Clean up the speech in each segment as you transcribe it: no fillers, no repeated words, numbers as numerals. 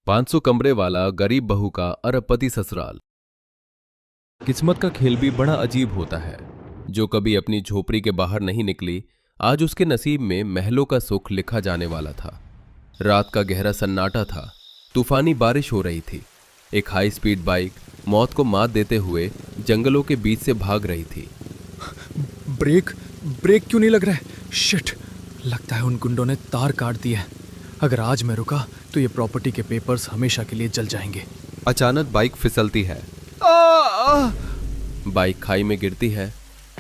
500 कमरे वाला गरीब बहू का अरबपति ससुराल। किस्मत का खेल भी बड़ा अजीब होता है। जो कभी अपनी झोपड़ी के बाहर नहीं निकली, आज उसके नसीब में महलों का सुख लिखा जाने वाला था। रात का गहरा सन्नाटा था, तूफानी बारिश हो रही थी। एक हाई स्पीड बाइक मौत को मात देते हुए जंगलों के बीच से भाग रही थी। ब्रेक क्यों नहीं लग रहा है? शिट, लगता है उन गुंडों ने तार काट दिया है। अगर आज मैं रुका तो ये प्रॉपर्टी के पेपर्स हमेशा के लिए जल जाएंगे। अचानक बाइक फिसलती है। बाइक खाई में गिरती है।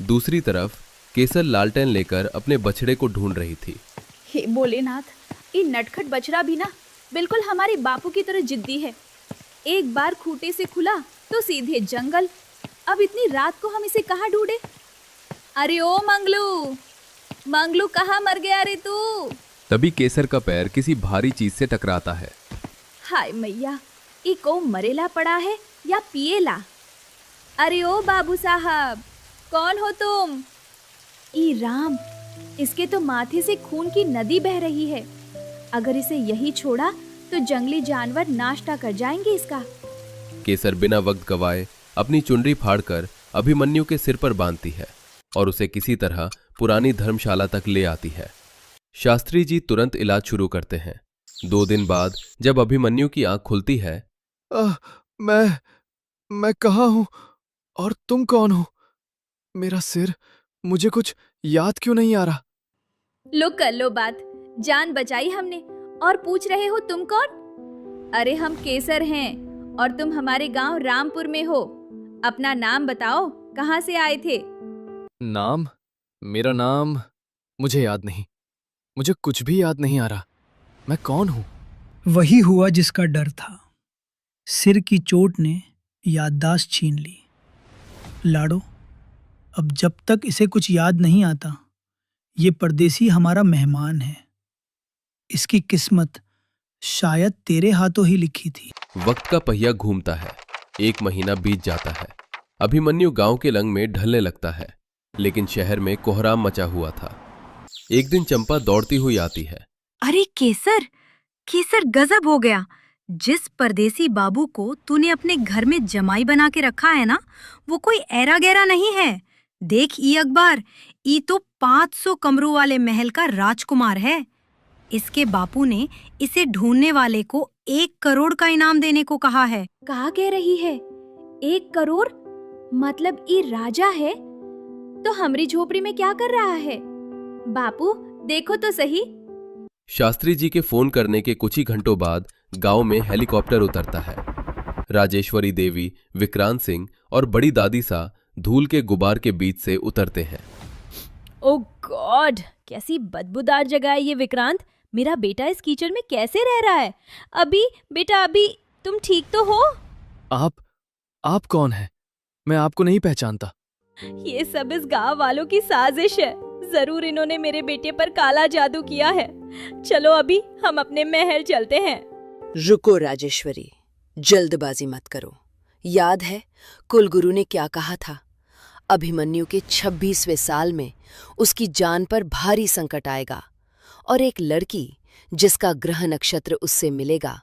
दूसरी तरफ केसर लालटेन लेकर अपने बछड़े को ढूंढ रही थी। हे भोलेनाथ, ये नटखट बछड़ा भी ना बिल्कुल हमारे बापू की तरह जिद्दी है। एक बार खूंटे से खुला तो सीधे जंगल। अब इतनी रात को हम इसे कहाँ ढूंढे? अरे ओ मंगलू कहाँ मर गया रे तू? तभी केसर का पैर किसी भारी चीज से टकराता है। हाय मैया, ये को मरेला पड़ा है या पिएला? अरे ओ बाबू साहब, कौन हो तुम? ई राम, इसके तो माथे से खून की नदी बह रही है। अगर इसे यही छोड़ा तो जंगली जानवर नाश्ता कर जाएंगे इसका। केसर बिना वक्त गवाए अपनी चुनरी फाड़कर अभिमन्यु के सिर पर बांधती है और उसे किसी तरह पुरानी धर्मशाला तक ले आती है। शास्त्री जी तुरंत इलाज शुरू करते हैं। 2 दिन बाद जब अभिमन्यु की आंख खुलती है, मैं कहाँ हूँ और तुम कौन हो? मेरा सिर, मुझे कुछ याद क्यों नहीं आ रहा? लो कर लो बात, जान बचाई हमने और पूछ रहे हो तुम कौन? अरे हम केसर हैं और तुम हमारे गांव रामपुर में हो। अपना नाम बताओ, कहाँ से आए थे? नाम? मेरा नाम मुझे याद नहीं। मुझे कुछ भी याद नहीं आ रहा। मैं कौन हूँ? वही हुआ जिसका डर था। सिर की चोट ने याददाश्त छीन ली। लाडो, अब जब तक इसे कुछ याद नहीं आता, ये परदेसी हमारा मेहमान है। इसकी किस्मत शायद तेरे हाथों ही लिखी थी। वक्त का पहिया घूमता है। 1 महीना बीत जाता है। अभिमन्यु गांव के लंग में ढलने लगता है, लेकिन शहर में कोहराम मचा हुआ था। एक दिन चंपा दौड़ती हुई आती है। अरे केसर गजब हो गया। जिस परदेसी बाबू को तूने अपने घर में जमाई बना के रखा है ना, वो कोई ऐरा गैरा नहीं है। देख ई अखबार, ई तो 500 कमरों वाले महल का राजकुमार है। इसके बापू ने इसे ढूंढने वाले को 1 करोड़ का इनाम देने को कहा है। कहा कह रही है? 1 करोड़? मतलब ये राजा है? तो हमारी झोपड़ी में क्या कर रहा है? बापू देखो तो सही। शास्त्री जी के फोन करने के कुछ ही घंटों बाद गांव में हेलीकॉप्टर उतरता है। राजेश्वरी देवी, विक्रांत सिंह और बड़ी दादी सा धूल के गुबार के बीच से उतरते हैं। ओ गॉड, कैसी बदबूदार जगह है ये विक्रांत। मेरा बेटा इस कीचड़ में कैसे रह रहा है? बेटा तुम ठीक तो हो? आप कौन है? मैं आपको नहीं पहचानता। ये सब इस गांव वालों की साजिश है। जरूर इन्होंने मेरे बेटे पर काला जादू किया है। चलो अभी हम अपने महल चलते हैं। रुको राजेश्वरी, जल्दबाजी मत करो। याद है कुलगुरु ने क्या कहा था? अभिमन्यु के 26वें साल में उसकी जान पर भारी संकट आएगा और एक लड़की जिसका ग्रह नक्षत्र उससे मिलेगा,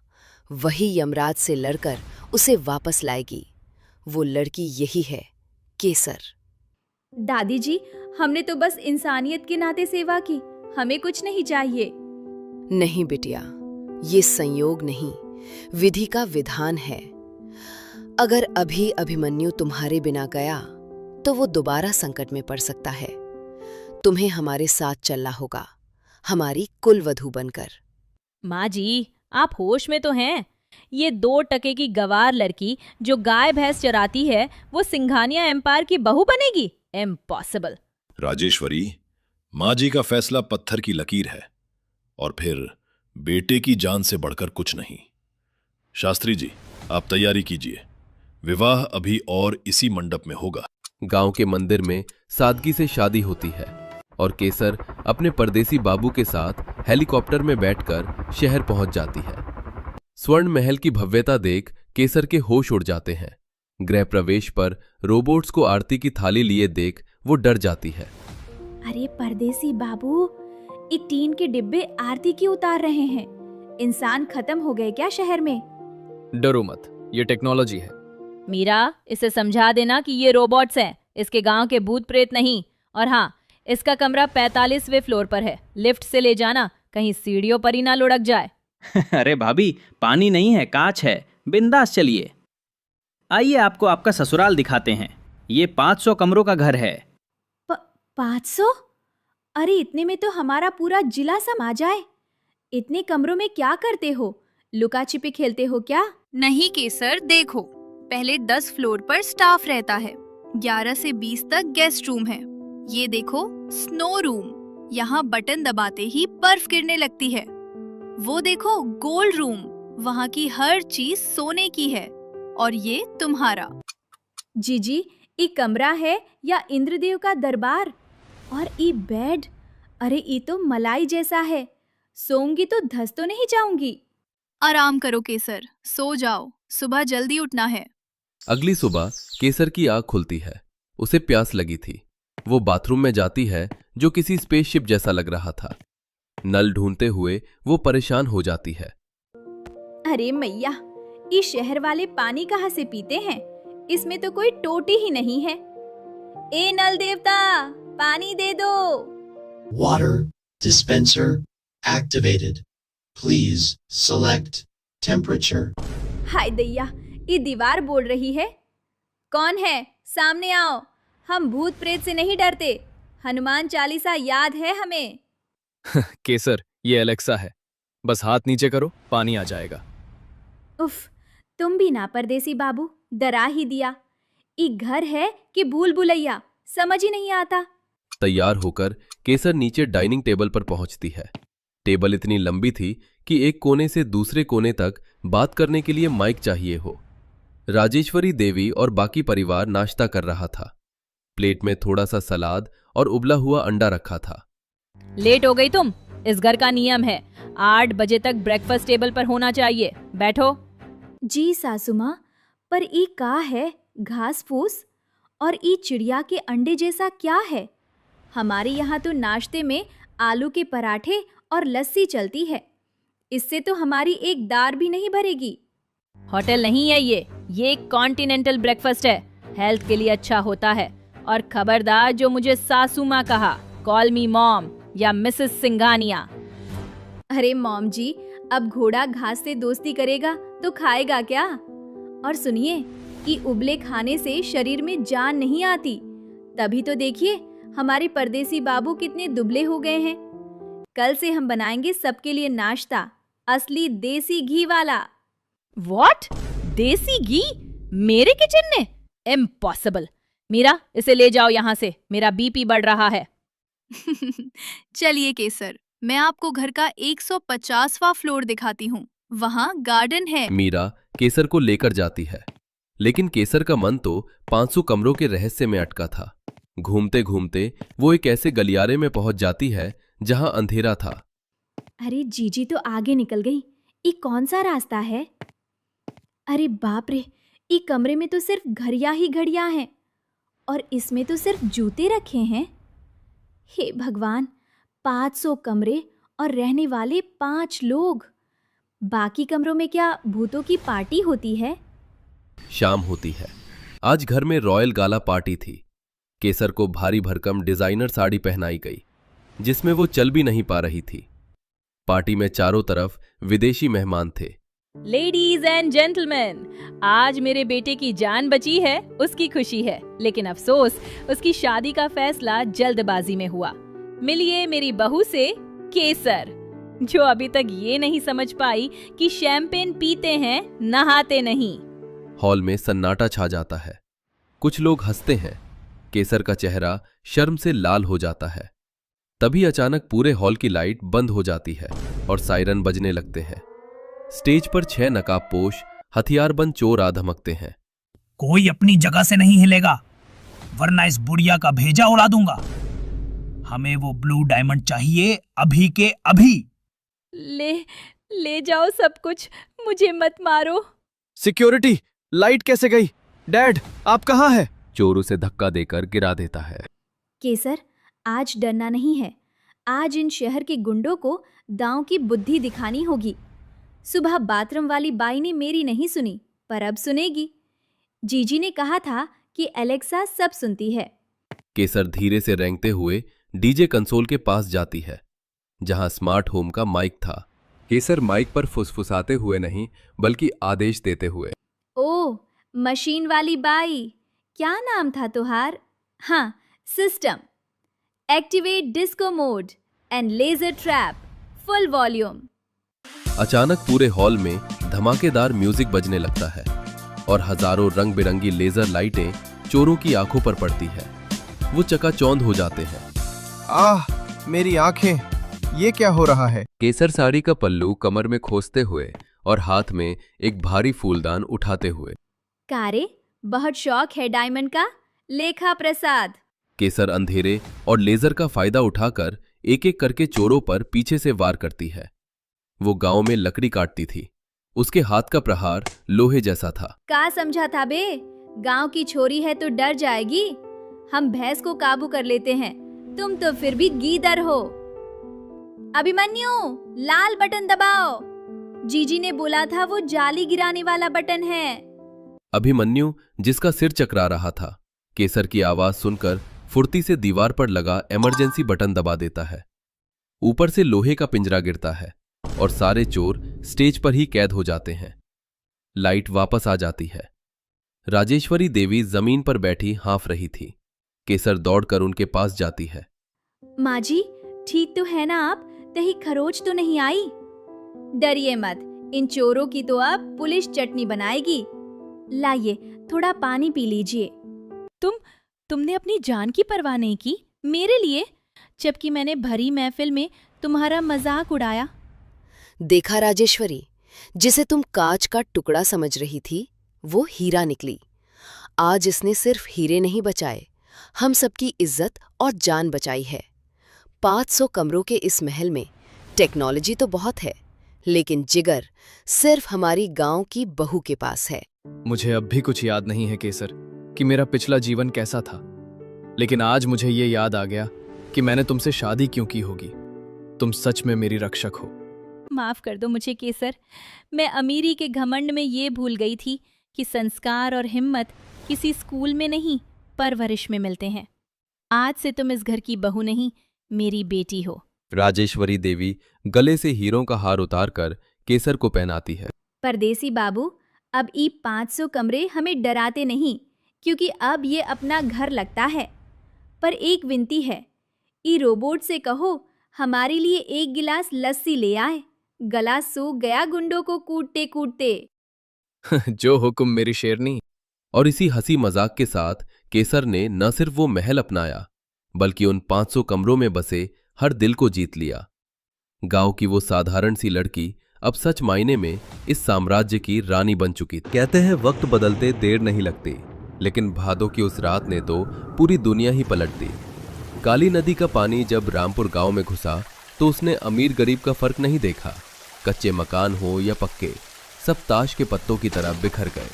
वही यमराज से लड़कर उसे वापस लाएगी। वो लड़की यही है, केसर। दादी जी, हमने तो बस इंसानियत के नाते सेवा की, हमें कुछ नहीं चाहिए। नहीं बिटिया, ये संयोग नहीं, विधि का विधान है। अगर अभी अभिमन्यु तुम्हारे बिना गया तो वो दोबारा संकट में पड़ सकता है। तुम्हें हमारे साथ चलना होगा, हमारी कुलवधू बनकर। माँ जी, आप होश में तो हैं? ये 2 टके की गवार लड़की जो गाय भैंस चराती है, वो सिंघानिया एम्पायर की बहू बनेगी? इम्पॉसिबल। राजेश्वरी, माँ जी का फैसला पत्थर की लकीर है और फिर बेटे की जान से बढ़कर कुछ नहीं। शास्त्री जी, आप तैयारी कीजिए। विवाह अभी और इसी मंडप में होगा। गांव के मंदिर में सादगी से शादी होती है और केसर अपने परदेसी बाबू के साथ हेलीकॉप्टर में बैठकर शहर पहुंच जाती है। स्वर्ण महल की भव्यता देख केसर के होश उड़ जाते हैं। गृह प्रवेश पर रोबोट्स को आरती की थाली लिए देख वो डर जाती है। अरे परदेसी बाबू, ये टीन के डिब्बे आरती क्यों उतार रहे हैं? इंसान खत्म हो गए क्या शहर में? डरो मत, ये टेक्नोलॉजी है। मीरा, इसे समझा देना कि ये रोबोट्स हैं, इसके गांव के भूत प्रेत नहीं। और हाँ, इसका कमरा 45वें फ्लोर पर है। लिफ्ट से ले जाना, कहीं सीढ़ियों पर ही ना लुढ़क जाए। अरे भाभी, पानी नहीं है, कांच है, बिंदास चलिए। आइए आपको आपका ससुराल दिखाते हैं। ये 500 कमरों का घर है। 500? अरे इतने में तो हमारा पूरा जिला समा जाए। इतने कमरों में क्या करते हो? लुका छिपी खेलते हो क्या? नहीं केसर, देखो, पहले 10 फ्लोर पर स्टाफ रहता है, 11 से 20 तक गेस्ट रूम है। ये देखो स्नो रूम, यहाँ बटन दबाते ही बर्फ गिरने लगती है। वो देखो गोल्ड रूम, वहाँ की हर चीज सोने की है। और ये तुम्हारा। जीजी, ई कमरा है या इंद्रदेव का दरबार? और ई बेड, अरे ई तो मलाई जैसा है। सोऊंगी तो धस तो नहीं जाऊंगी। आराम करो केसर, सो जाओ, सुबह जल्दी उठना है। अगली सुबह केसर की आंख खुलती है। उसे प्यास लगी थी। वो बाथरूम में जाती है, जो किसी स्पेसशिप जैसा लग रहा था। नल ढूंढते हुए वो परेशान हो जाती है। अरे मैया, ये शहर वाले पानी कहाँ से पीते हैं? इसमें तो कोई टोटी ही नहीं है। ए नल देवता, पानी दे दो। Water dispenser activated. Please select temperature. हाय दैया, ये दीवार बोल रही है। कौन है? सामने आओ। हम भूत प्रेत से नहीं डरते। हनुमान चालीसा याद है हमें। केसर, ये एलेक्सा है। बस हाथ नीचे करो, पानी आ जाएगा। उफ, तुम भी ना परदेसी बाबू, डरा ही दिया। ई घर है कि भूल भुलैया, समझ ही नहीं आता। तैयार होकर केसर नीचे डाइनिंग टेबल पर पहुंचती है। टेबल इतनी लंबी थी कि एक कोने से दूसरे कोने तक बात करने के लिए माइक चाहिए हो। राजेश्वरी देवी और बाकी परिवार नाश्ता कर रहा था। प्लेट में थोड़ा सा सलाद और उबला हुआ अंडा रखा था। लेट हो गई तुम। इस घर का नियम है 8 बजे तक ब्रेकफास्ट टेबल पर होना चाहिए। बैठो। जी सासू माँ, पर ई का है घास फूस? और ई चिड़िया के अंडे जैसा क्या है? हमारे यहाँ तो नाश्ते में आलू के पराठे और लस्सी चलती है। इससे तो हमारी एक दार भी नहीं भरेगी। होटल नहीं है ये कॉन्टिनेंटल ब्रेकफास्ट है। हेल्थ के लिए अच्छा होता है। और खबरदार, जो मुझे सासू माँ कहा, कॉल मी मॉम या मिसेस सिंघानिया। अरे मॉम जी, अब घोड़ा घास से दोस्ती करेगा तो खाएगा क्या? और सुनिए, कि उबले खाने से शरीर में जान नहीं आती। तभी तो देखिए हमारे परदेसी बाबू कितने दुबले हो गए हैं। कल से हम बनाएंगे सबके लिए नाश्ता, असली देसी घी वाला। व्हाट? देसी घी मेरे किचन में? इम्पॉसिबल। मीरा, इसे ले जाओ यहाँ से, मेरा बीपी बढ़ रहा है। चलिए केसर, मैं आपको घर का 150वां फ्लोर दिखाती हूँ। वहाँ गार्डन है। मीरा केसर को लेकर जाती है, लेकिन केसर का मन तो 500 कमरों के रहस्य में अटका था। घूमते घूमते वो एक ऐसे गलियारे में पहुंच जाती है जहां अंधेरा था। अरे जीजी तो आगे निकल गई। ये कौन सा रास्ता है? अरे बाप रे, ये कमरे में तो सिर्फ घड़ियां ही घड़ियां हैं और इसमें तो सिर्फ जूते रखे हैं। हे भगवान, 500 कमरे और रहने वाले 5 लोग। बाकी कमरों में क्या भूतों की पार्टी होती है? शाम होती है। आज घर में रॉयल गाला पार्टी थी। केसर को भारी भरकम डिजाइनर साड़ी पहनाई गई, जिसमें वो चल भी नहीं पा रही थी। पार्टी में चारों तरफ विदेशी मेहमान थे। लेडीज एंड जेंटलमैन, आज मेरे बेटे की जान बची है, उसकी खुशी है। लेकिन अफसोस, उसकी शादी का फैसला जल्दबाजी में हुआ। मिलिए मेरी बहू से, केसर, जो अभी तक ये नहीं समझ पाई कि शैंपेन पीते हैं, नहाते नहीं। हॉल में सन्नाटा छा जाता है। कुछ लोग हंसते हैं। केसर का चेहरा शर्म से लाल हो जाता है। तभी अचानक पूरे हॉल की लाइट बंद हो जाती है और सायरन बजने लगते हैं। स्टेज पर 6 नकाबपोश हथियारबंद चोर आ धमकते हैं। कोई अपनी जगह से नहीं हिलेगा, वरना इस बुढ़िया का भेजा उड़ा दूंगा। हमें वो ब्लू डायमंड चाहिए, अभी के अभी। ले जाओ सब कुछ, मुझे मत मारो। सिक्योरिटी, लाइट कैसे गई? डैड, आप कहाँ हैं? चोर उसे धक्का देकर गिरा देता है। केसर, आज डरना नहीं है। आज इन शहर के गुंडों को दांव की बुद्धि दिखानी होगी। सुबह बाथरूम वाली बाई ने मेरी नहीं सुनी, पर अब सुनेगी। जीजी ने कहा था कि एलेक्सा सब सुनती है। केसर धीरे से रेंगते हुए डीजे कंसोल के पास जाती है, जहां स्मार्ट होम का माइक था। केसर माइक पर फुसफुसाते हुए नहीं, बल्कि आदेश देते हुए। ओह, मशीन वाली बाई, क्या नाम था तुहार? हाँ, system activate disco mode and laser trap, full volume. अचानक पूरे हॉल में धमाकेदार म्यूजिक बजने लगता है और हजारों रंग बिरंगी लेजर लाइटें चोरों की आंखों पर पड़ती है। वो चकाचौंध हो जाते हैं। आह, मेरी आंखें, ये क्या हो रहा है? केसर साड़ी का पल्लू कमर में खोसते हुए और हाथ में एक भारी फूलदान उठाते हुए। कारे, बहुत शौक है डायमंड का, लेखा प्रसाद। केसर अंधेरे और लेजर का फायदा उठाकर एक एक करके चोरों पर पीछे से वार करती है। वो गांव में लकड़ी काटती थी। उसके हाथ का प्रहार लोहे जैसा था। का समझा था बे? गांव की छोरी है तो डर जाएगी। हम भैंस को काबू कर लेते हैं, तुम तो फिर भी गीदड़ हो। अभिमन्यु, लाल बटन दबाओ। जीजी ने बोला था वो जाली गिराने वाला बटन है। अभिमन्यु, जिसका सिर चकरा रहा था, केसर की आवाज सुनकर फुर्ती से दीवार पर लगा इमरजेंसी बटन दबा देता है। ऊपर से लोहे का पिंजरा गिरता है और सारे चोर स्टेज पर ही कैद हो जाते हैं। लाइट वापस आ जाती है। राजेश्वरी देवी जमीन पर बैठी हाँफ रही थी। केसर दौड़कर उनके पास जाती है। माँ जी, ठीक तो है ना आप? कहीं खरोच तो नहीं आई? डरिए मत, इन चोरों की तो अब पुलिस चटनी बनाएगी। लाइए, थोड़ा पानी पी लीजिए। तुमने अपनी जान की परवाह नहीं की मेरे लिए, जबकि मैंने भरी महफिल में तुम्हारा मजाक उड़ाया। देखा राजेश्वरी, जिसे तुम कांच का टुकड़ा समझ रही थी, वो हीरा निकली। आज इसने सिर्फ हीरे नहीं बचाए, हम सबकी इज्जत और जान बचाई है। 500 कमरों के इस महल में टेक्नोलॉजी तो बहुत है, लेकिन जिगर सिर्फ हमारी गांव की बहू के पास है। मुझे अब भी कुछ याद नहीं है केसर कि मेरा पिछला जीवन कैसा था, लेकिन आज मुझे ये याद आ गया कि मैंने तुमसे शादी क्यों की होगी। तुम सच में मेरी रक्षक हो। माफ कर दो मुझे केसर, मैं अमीरी के घमंड में ये भूल गई थी कि संस्कार और हिम्मत किसी स्कूल में नहीं, परवरिश में मिलते हैं। आज से तुम इस घर की बहू नहीं, मेरी बेटी हो। राजेश्वरी देवी गले से हीरों का हार उतारकर केसर को पहनाती है। परदेसी बाबू, अब ई 500 कमरे हमें डराते नहीं, क्योंकि अब ये अपना घर लगता है। पर एक विनती है, ई रोबोट से कहो हमारे लिए एक गिलास लस्सी ले आए। गला सूख गया गुंडों को कूटते कूटते। जो हुक्म मेरी शेरनी। और इसी हंसी मजाक के साथ केसर ने न सिर्फ वो महल अपनाया, बल्कि उन 500 कमरों में बसे हर दिल को जीत लिया। गांव की वो साधारण सी लड़की अब सच मायने में इस साम्राज्य की रानी बन चुकी थी। कहते हैं वक्त बदलते देर नहीं लगती, लेकिन भादों की उस रात ने तो पूरी दुनिया ही पलट दी। काली नदी का पानी जब रामपुर गांव में घुसा तो उसने अमीर गरीब का फर्क नहीं देखा। कच्चे मकान हो या पक्के, सब ताश के पत्तों की तरह बिखर गए।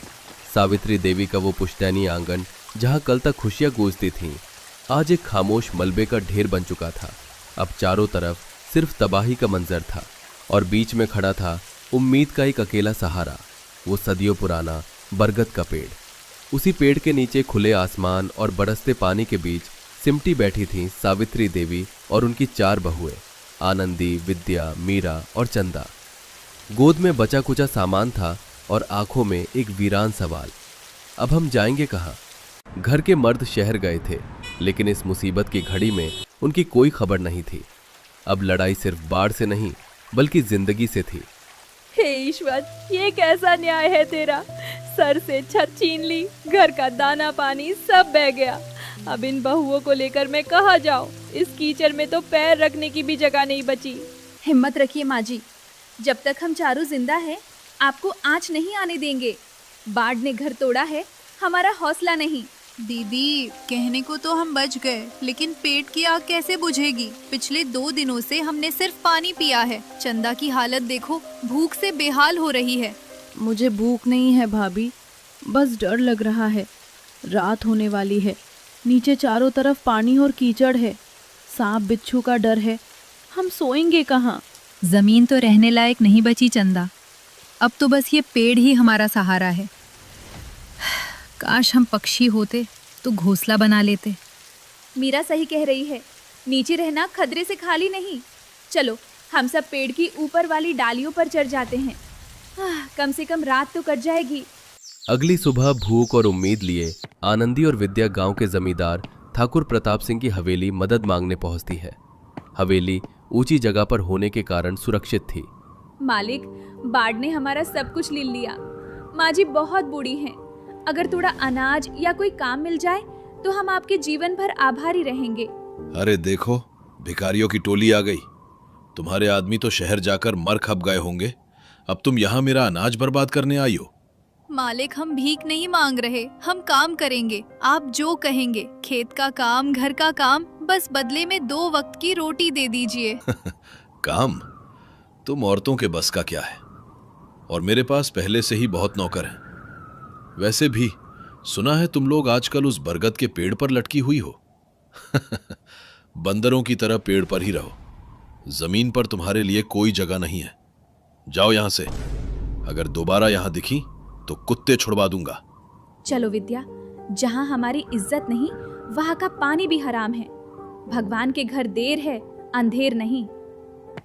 सावित्री देवी का वो पुश्तैनी आंगन, जहां कल तक खुशियां गूंजती थीं, आज एक खामोश मलबे का ढेर बन चुका था। अब चारों तरफ सिर्फ तबाही का मंजर था और बीच में खड़ा था उम्मीद का एक अकेला सहारा, वो सदियों पुराना बरगद का पेड़। उसी पेड़ के नीचे खुले आसमान और बरसते पानी के बीच सिमटी बैठी थीं सावित्री देवी और उनकी 4 बहुएं, आनंदी, विद्या, मीरा और चंदा। गोद में बचा कुचा सामान था और आंखों में एक वीरान सवाल, अब हम जाएंगे कहाँ? घर के मर्द शहर गए थे, लेकिन इस मुसीबत की घड़ी में उनकी कोई खबर नहीं थी। अब लड़ाई सिर्फ बाढ़ से नहीं, बल्कि जिंदगी से थी। हे ईश्वर, ये कैसा न्याय है तेरा? सर से छत छीन ली, घर का दाना पानी सब बह गया। अब इन बहुओं को लेकर मैं कहाँ जाऊँ? इस कीचड़ में तो पैर रखने की भी जगह नहीं बची। हिम्मत रखिए माँ जी, जब तक हम चारों जिंदा हैं, आपको आँच नहीं आने देंगे। बाढ़ ने घर तोड़ा है, हमारा हौसला नहीं। दीदी, कहने को तो हम बच गए, लेकिन पेट की आग कैसे बुझेगी? पिछले 2 दिनों से हमने सिर्फ पानी पिया है। चंदा की हालत देखो, भूख से बेहाल हो रही है। मुझे भूख नहीं है भाभी, बस डर लग रहा है। रात होने वाली है, नीचे चारों तरफ पानी और कीचड़ है, सांप बिच्छू का डर है। हम सोएंगे कहाँ? जमीन तो रहने लायक नहीं बची चंदा। अब तो बस ये पेड़ ही हमारा सहारा है। काश हम पक्षी होते तो घोंसला बना लेते। मीरा सही कह रही है, नीचे रहना खतरे से खाली नहीं। चलो हम सब पेड़ की ऊपर वाली डालियों पर चढ़ जाते हैं। कम से कम रात तो कट जाएगी। अगली सुबह भूख और उम्मीद लिए आनंदी और विद्या गांव के जमींदार ठाकुर प्रताप सिंह की हवेली मदद मांगने पहुंचती है। हवेली ऊंची जगह पर होने के कारण सुरक्षित थी। मालिक, बाढ़ ने हमारा सब कुछ ले लिया। माँ जी बहुत बूढ़ी हैं। अगर थोड़ा अनाज या कोई काम मिल जाए तो हम आपके जीवन भर आभारी रहेंगे। अरे देखो, भिखारियों की टोली आ गई। तुम्हारे आदमी तो शहर जाकर मर खप गए होंगे, अब तुम यहाँ मेरा अनाज बर्बाद करने आई हो। मालिक, हम भीख नहीं मांग रहे, हम काम करेंगे। आप जो कहेंगे, खेत का काम, घर का काम, बस बदले में 2 वक्त की रोटी दे दीजिए। काम? तुम औरतों के बस का क्या है? और मेरे पास पहले से ही बहुत नौकर हैं। वैसे भी सुना है तुम लोग आजकल उस बरगद के पेड़ पर लटकी हुई हो। बंदरों की तरह पेड़ पर ही रहो, जमीन पर तुम्हारे लिए कोई जगह नहीं है। जाओ यहां से, अगर दोबारा यहां दिखी तो कुत्ते छुड़वा दूंगा। चलो विद्या, जहाँ हमारी इज्जत नहीं वहाँ का पानी भी हराम है। भगवान के घर देर है, अंधेर नहीं।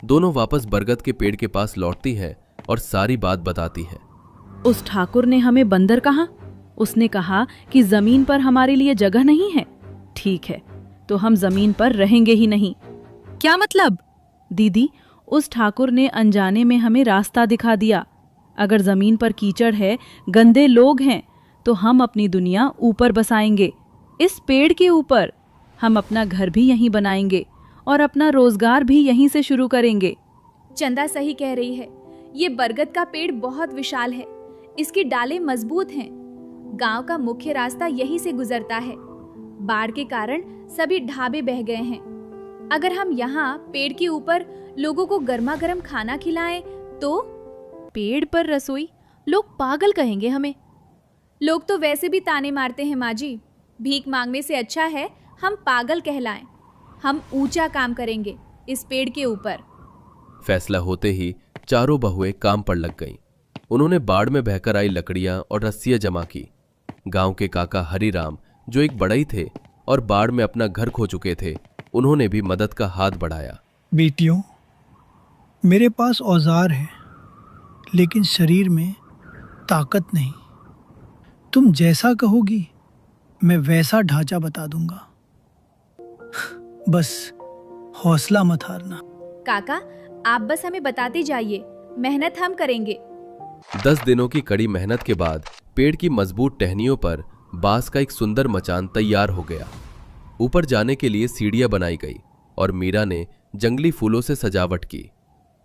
दोनों वापस बरगद के पेड़ के पास लौटती है और सारी बात बताती है। उस ठाकुर ने हमें बंदर कहा। उसने कहा कि जमीन पर हमारे लिए जगह नहीं है। ठीक है, तो हम जमीन पर रहेंगे ही नहीं। क्या मतलब? दीदी, उस ठाकुर ने अनजाने में हमें रास्ता दिखा दिया। अगर जमीन पर कीचड़ है, गंदे लोग हैं, तो हम अपनी दुनिया ऊपर बसाएंगे, इस पेड़ के ऊपर। हम अपना घर भी यहीं बनाएंगे और अपना रोजगार भी यहीं से शुरू करेंगे। चंदा सही कह रही है। ये बरगद का पेड़ बहुत विशाल है, इसकी डालें मजबूत हैं। गांव का मुख्य रास्ता यहीं से गुजरता है। बाढ़ के कारण सभी ढाबे बह गए हैं। अगर हम यहाँ पेड़ के ऊपर लोगों को गर्मा गर्म खाना खिलाएं तो? पेड़ पर रसोई? लोग पागल कहेंगे हमें। लोग तो वैसे भी ताने मारते हैं माँ जी। भीख मांगने से अच्छा है हम पागल कहलाएं। हम ऊंचा काम करेंगे इस पेड़ के ऊपर। फैसला होते ही चारों बहुएं काम पर लग गईं। उन्होंने बाढ़ में बहकर आई लकड़ियां और रस्सियां जमा की। गांव के काका हरिराम, जो एक बड़ई थे और बाढ़ में अपना घर खो चुके थे, उन्होंने भी मदद का हाथ बढ़ाया। बेटियों, मेरे पास औजार है, लेकिन शरीर में ताकत नहीं। तुम जैसा कहोगी मैं वैसा ढांचा बता दूंगा। बस हौसला मत हारना। काका, आप बस हमें बताते जाइए, मेहनत हम करेंगे। 10 दिनों की कड़ी मेहनत के बाद पेड़ की मजबूत टहनियों पर बांस का एक सुंदर मचान तैयार हो गया। ऊपर जाने के लिए सीढ़ियां बनाई गई और मीरा ने जंगली फूलों से सजावट की।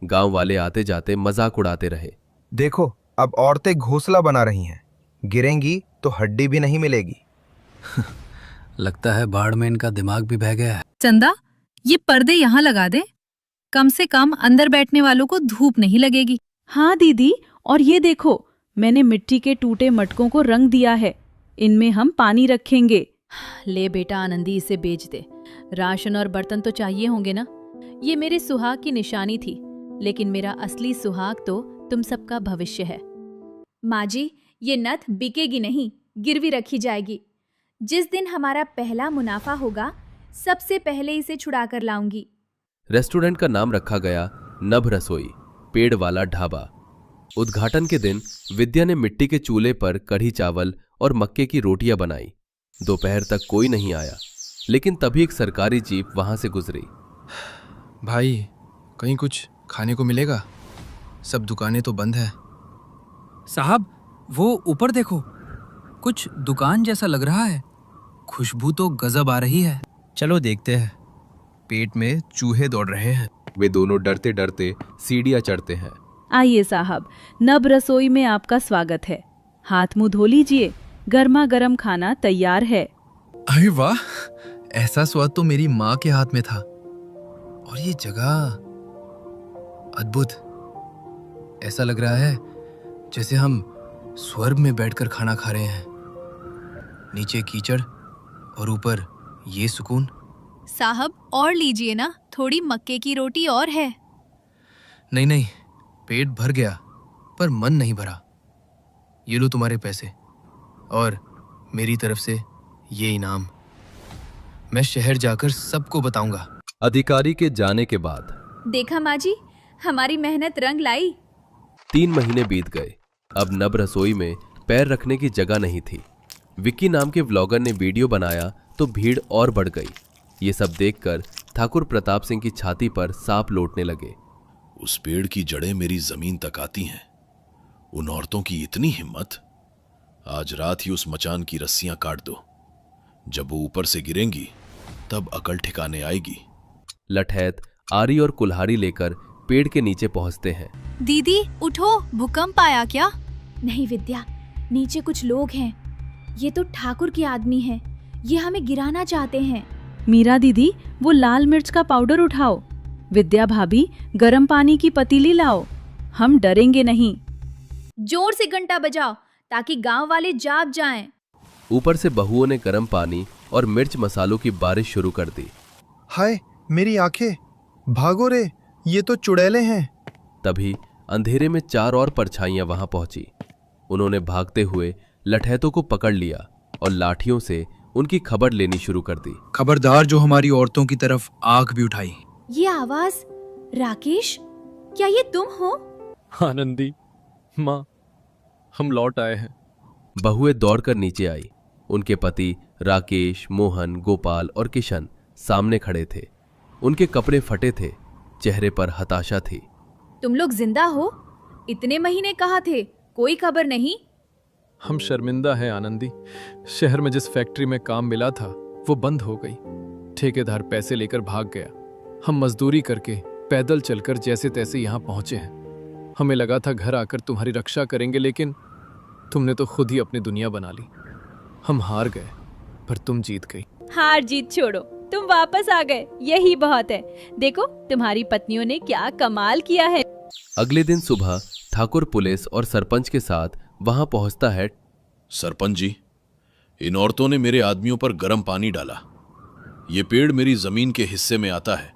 गांव वाले आते जाते मजाक उड़ाते रहे। देखो, अब औरतें घोंसला बना रही हैं। गिरेंगी तो हड्डी भी नहीं मिलेगी। लगता है बाढ़ में इनका दिमाग भी बह गया है। चंदा, ये पर्दे यहाँ लगा दे। कम से कम अंदर बैठने वालों को धूप नहीं लगेगी। हाँ दीदी, और ये देखो, मैंने मिट्टी के टूटे मटकों को रंग दिया है। इनमें हम पानी रखेंगे। ले बेटा आनंदी, इसे बेच दे। राशन और बर्तन तो चाहिए होंगे ना। ये मेरे सुहाग की निशानी थी, लेकिन मेरा असली सुहाग तो तुम सबका भविष्य है। माँ जी, ये नथ बिकेगी नहीं, गिरवी रखी जाएगी। जिस दिन हमारा पहला मुनाफा होगा, सबसे पहले इसे छुड़ा कर लाऊंगी। रेस्टोरेंट का नाम रखा गया नभ रसोई, पेड़ वाला ढाबा। उद्घाटन के दिन विद्या ने मिट्टी के चूल्हे पर कढ़ी चावल और मक्के की रोटियां बनाई। दोपहर तक कोई नहीं आया, लेकिन तभी एक सरकारी जीप वहां से गुजरी। भाई, कहीं कुछ खाने को मिलेगा? सब दुकानें तो बंद है। साहब, वो ऊपर देखो, कुछ दुकान जैसा लग रहा है। खुशबू तो गजब आ रही है। चलो देखते हैं। पेट में चूहे दौड़ रहे हैं। वे दोनों डरते डरते सीढ़ियां चढ़ते हैं। आइए साहब, नभ रसोई में आपका स्वागत है। हाथ मुंह धो लीजिए, गर्मा गर्म खाना तैयार है। अरे वाह, ऐसा स्वाद तो मेरी माँ के हाथ में था। और ये जगह अद्भुत। ऐसा लग रहा है जैसे हम स्वर्ग में बैठकर खाना खा रहे हैं। नीचे कीचड़ और ऊपर ये सुकून। साहब, और लीजिए ना, थोड़ी मक्के की रोटी और है। नहीं नहीं, पेट भर गया। पर मन नहीं भरा। ये लो तुम्हारे पैसे और मेरी तरफ से ये इनाम। मैं शहर जाकर सबको बताऊंगा। अधिकारी के जाने के बाद देखा माँ जी, हमारी मेहनत रंग लाई। 3 महीने बीत गए। अब नब रसोई में पैर रखने की जगह नहीं थी। विक्की नाम के व्लॉगर ने वीडियो बनाया तो भीड़ और बढ़ गई। ये सब देखकर ठाकुर प्रताप सिंह की छाती पर सांप लौटने लगे। उस पेड़ की जड़ें मेरी जमीन तक आती हैं। उन औरतों की इतनी हिम्मत। आज रात ही उस मचान की रस्सियां काट दो। जब वो ऊपर से गिरेंगी तब अकल ठिकाने आएगी। लठैत, आरी और कुल्हाड़ी लेकर पेड़ के नीचे पहुंचते हैं। दीदी उठो, भूकंप आया क्या? नहीं विद्या, नीचे कुछ लोग हैं। ये तो ठाकुर के आदमी हैं। ये हमें गिराना चाहते हैं। मीरा दीदी, वो लाल मिर्च का पाउडर उठाओ। विद्या भाभी, गर्म पानी की पतीली लाओ। हम डरेंगे नहीं। जोर से घंटा बजाओ ताकि गांव वाले जाग जाएं। ऊपर से बहुओं ने गर्म पानी और मिर्च मसालों की बारिश शुरू कर दी। हाय मेरी आंखें, भागो रे, ये तो चुड़ैलें हैं। तभी अंधेरे में 4 और परछाइयां वहां पहुंची। उन्होंने भागते हुए लठैतों को पकड़ लिया और लाठियों से उनकी खबर लेनी शुरू कर दी। खबरदार जो हमारी औरतों की तरफ आंख भी उठाई। ये आवाज, राकेश, क्या ये तुम हो? आनंदी माँ, हम लौट आए हैं। बहुएं दौड़कर नीचे आई। उनके पति राकेश, मोहन, गोपाल और किशन सामने खड़े थे। उनके कपड़े फटे थे, चेहरे पर हताशा थी। तुम लोग जिंदा हो? इतने महीने कहाँ थे? कोई खबर नहीं। हम शर्मिंदा हैं आनंदी। शहर में जिस फैक्ट्री में काम मिला था वो बंद हो गई। ठेकेदार पैसे लेकर भाग गया। हम मजदूरी करके पैदल चलकर जैसे तैसे यहाँ पहुंचे हैं। हमें लगा था घर आकर तुम्हारी रक्षा करेंगे, लेकिन तुमने तो खुद ही अपनी दुनिया बना ली। हम हार गए पर तुम जीत गई। हार जीत छोड़ो, तुम वापस आ गए, यही बहुत है। देखो तुम्हारी पत्नियों ने क्या कमाल किया है। अगले दिन सुबह ठाकुर पुलिस और सरपंच के साथ वहां पहुंचता है। सरपंच जी, इन औरतों ने मेरे आदमियों पर गर्म पानी डाला। ये पेड़ मेरी जमीन के हिस्से में आता है।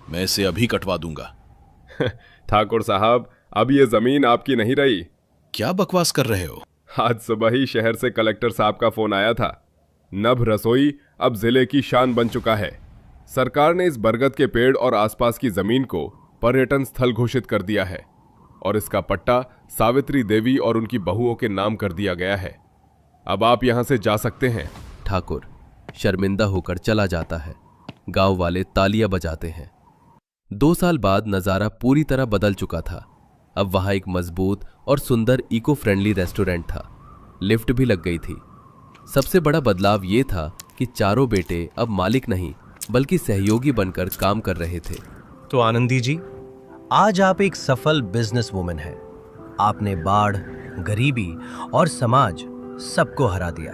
मैं इसे अभी कटवा दूंगा। ठाकुर साहब, अब ये जमीन आपकी नहीं रही। क्या बकवास कर रहे हो? आज सुबह ही शहर से कलेक्टर साहब का फोन आया था। नभ रसोई अब जिले की शान बन चुका है। सरकार ने इस बरगद के पेड़ और आसपास की जमीन को पर्यटन स्थल घोषित कर दिया है और इसका पट्टा सावित्री देवी और उनकी बहुओं के नाम कर दिया गया है। अब आप यहां से जा सकते हैं। ठाकुर शर्मिंदा होकर चला जाता है। गांव वाले तालियां बजाते हैं। 2 साल बाद नजारा पूरी तरह बदल चुका था। अब वहां एक मजबूत और सुंदर इको फ्रेंडली रेस्टोरेंट था। लिफ्ट भी लग गई थी। सबसे बड़ा बदलाव ये था कि चारों बेटे अब मालिक नहीं बल्कि सहयोगी बनकर काम कर रहे थे। तो आनंदी जी, आज आप एक सफल बिजनेस वुमन हैं। आपने बाढ़, गरीबी और समाज सबको हरा दिया।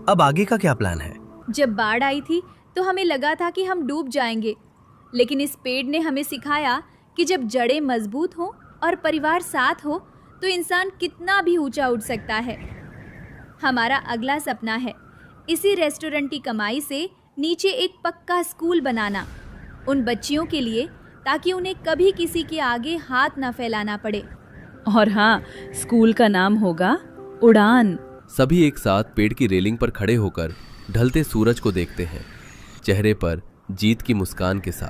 अब आगे का क्या प्लान है? जब बाढ़ आई थी तो हमें लगा था कि हम डूब जाएंगे, लेकिन इस पेड़ ने हमें सिखाया कि जब जड़ें मजबूत हों और परिवार साथ हो तो इंसान कितना भी ऊंचा उठ सकता है। हमारा अगला सपना है इसी रेस्टोरेंट की कमाई से नीचे एक पक्का स्कूल बनाना, उन बच्चियों के लिए, ताकि उन्हें कभी किसी के आगे हाथ न फैलाना पड़े। और हाँ, स्कूल का नाम होगा उड़ान। सभी एक साथ पेड़ की रेलिंग पर खड़े होकर ढलते सूरज को देखते हैं, चेहरे पर जीत की मुस्कान के साथ।